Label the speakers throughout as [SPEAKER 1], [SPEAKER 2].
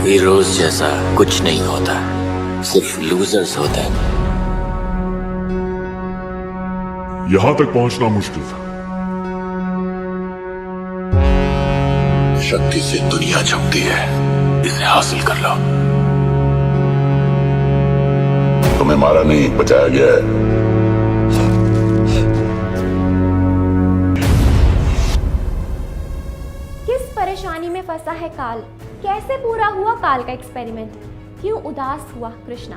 [SPEAKER 1] Heroes जैसा कुछ नहीं होता, सिर्फ लूजर्स होते हैं।
[SPEAKER 2] यहां तक पहुंचना मुश्किल था।
[SPEAKER 1] शक्ति से दुनिया जमती है, इसे हासिल कर लो।
[SPEAKER 2] तुम्हें मारा नहीं, बचाया गया है।
[SPEAKER 3] किस परेशानी में फंसा है काल? कैसे पूरा हुआ काल का एक्सपेरिमेंट? क्यों उदास हुआ कृष्णा?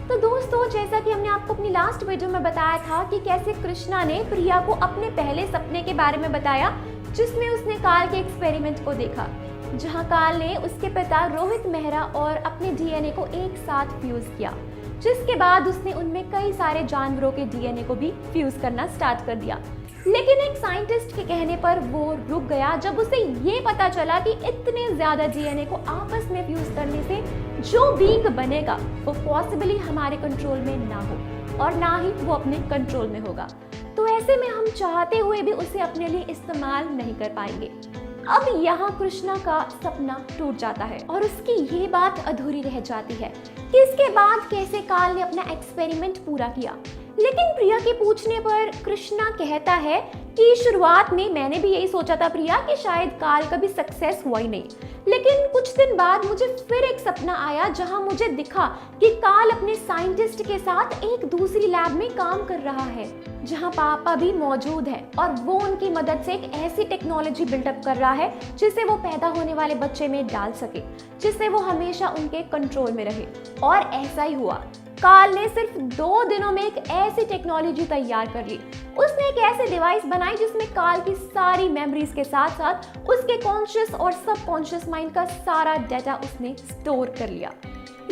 [SPEAKER 3] तो दोस्तों, जैसा कि हमने आपको अपनी लास्ट वीडियो में बताया था कि कैसे कृष्णा ने प्रिया को अपने पहले सपने के बारे में बताया, जिसमें उसने काल के एक्सपेरिमेंट को देखा, जहां काल ने उसके पिता रोहित मेहरा और अपने डीएनए को एक साथ फ्यूज किया, जिसके बाद उसने उनमें कई सारे जानवरों के डीएनए को भी फ्यूज करना स्टार्ट कर दिया। लेकिन एक साइंटिस्ट के कहने पर वो रुक गया जब उसे ये पता चला कि इतने ज्यादा डीएनए को आपस में फ्यूज करने से जो बीइंग बनेगा वो पॉसिबली हमारे कंट्रोल में ना हो और ना ही वो अपने कंट्रोल में होगा। तो ऐसे में हम चाहते हुए भी उसे अपने लिए इस्तेमाल नहीं कर पाएंगे। अब यहाँ कृष्णा का सपना टूट जाता है और उसकी ये बात अधूरी रह जाती है कि इसके बाद कैसे काल ने अपना एक्सपेरिमेंट पूरा किया। लेकिन प्रिया के पूछने पर कृष्णा कहता है कि शुरुआत में मैंने भी यही सोचा था प्रिया कि शायद काल कभी सक्सेस हुआ ही नहीं, लेकिन कुछ दिन बाद मुझे फिर एक सपना आया जहां मुझे दिखा कि काल अपने साइंटिस्ट के साथ एक दूसरी लैब में काम कर रहा है, जहां पापा भी मौजूद है और वो उनकी मदद से एक ऐसी टेक्नोलॉजी बिल्डअप कर रहा है जिसे वो पैदा होने वाले बच्चे में डाल सके, जिससे वो हमेशा उनके कंट्रोल में रहे। और ऐसा ही हुआ। काल ने सिर्फ 2 दिनों में एक ऐसी टेक्नोलॉजी तैयार कर ली। उसने एक ऐसे डिवाइस बनाई जिसमें काल की सारी मेमोरीज के साथ साथ उसके कॉन्शियस और सबकॉन्शियस माइंड का सारा डाटा उसने स्टोर कर लिया।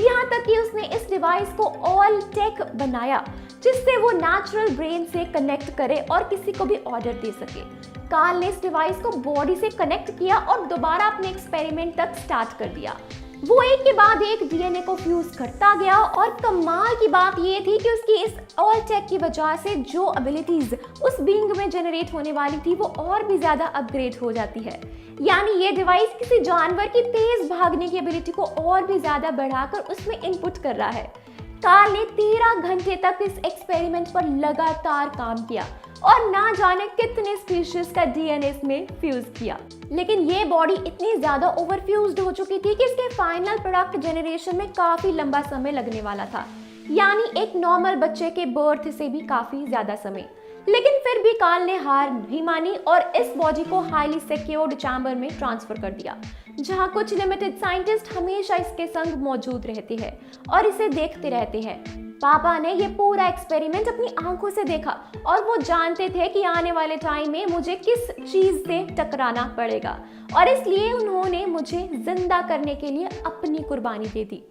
[SPEAKER 3] यहाँ तक कि उसने इस डिवाइस को ऑल टेक बनाया जिससे वो नेचुरल ब्रेन से कनेक्ट करे और किसी को भी ऑर्डर दे सके। काल ने इस डिवाइस को बॉडी से कनेक्ट किया और दोबारा अपने एक्सपेरिमेंट तक स्टार्ट कर दिया। वो एक के बाद एक डीएनए को फ्यूज करता गया और कमाल की बात ये थी कि उसकी इस ऑल टेक की वजह से जो एबिलिटीज उस बीइंग में जनरेट होने वाली थी वो और भी ज्यादा अपग्रेड हो जाती है। यानी ये डिवाइस किसी जानवर की तेज भागने की एबिलिटी को और भी ज्यादा बढ़ाकर उसमें इनपुट कर रहा है। काल ने 13 घंटे तक इस एक्सपेरिमेंट पर लगातार काम किया और ना जाने कितने स्पीशीज का डीएनए इसमें फ्यूज किया। लेकिन ये बॉडी इतनी ज्यादा ओवरफ्यूज्ड हो चुकी थी कि इसके फाइनल प्रोडक्ट जनरेशन में काफी लंबा समय लगने वाला था, यानी एक नॉर्मल बच्चे के बर्थ से भी काफी ज्यादा समय। लेकिन फिर भी काल ने हार नहीं मानी और इस बॉडी को हाईली सिक्योर्ड चैम्बर में ट्रांसफर कर दिया, जहां कुछ लिमिटेड साइंटिस्ट हमेशा इसके संग मौजूद रहते हैं और इसे देखते रहते हैं। पापा ने ये पूरा एक्सपेरिमेंट अपनी आंखों से देखा और वो जानते थे कि आने वाले टाइम में मुझे किस चीज से टकराना पड़ेगा और इसलिए उन्होंने मुझे जिंदा करने के लिए अपनी कुर्बानी दे दी।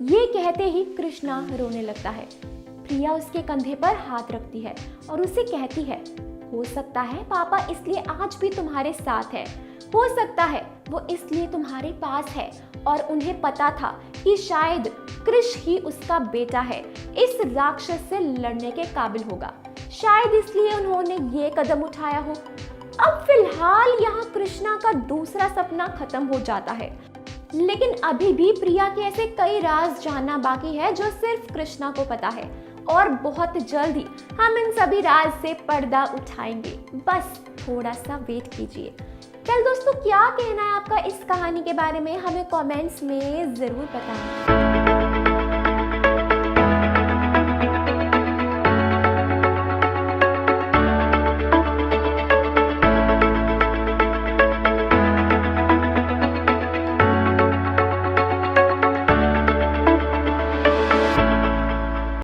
[SPEAKER 3] ये कहते ही कृष्णा रोने लगता है। प्रिया उसके कंधे पर हाथ रखती है और उसे कहती है, हो सकता है पापा इसलिए आज भी तुम्हारे साथ है, हो सकता है वो इसलिए तुम्हारे पास है और उन्हें पता था कि शायद कृष ही उसका बेटा है, इस राक्षस से लड़ने के काबिल होगा, शायद इसलिए उन्होंने ये कदम उठाया हो। अब फिलहाल यहाँ कृष्णा का दूसरा सपना खत्म हो जाता है, लेकिन अभी भी प्रिया के ऐसे कई राज जानना बाकी है जो सिर्फ कृष्णा को पता है और बहुत जल्द ही हम इन सभी राज से पर्दा उठाएंगे। बस थोड़ा सा वेट कीजिए। चल दोस्तों, क्या कहना है आपका इस कहानी के बारे में हमें कमेंट्स में जरूर बताएं।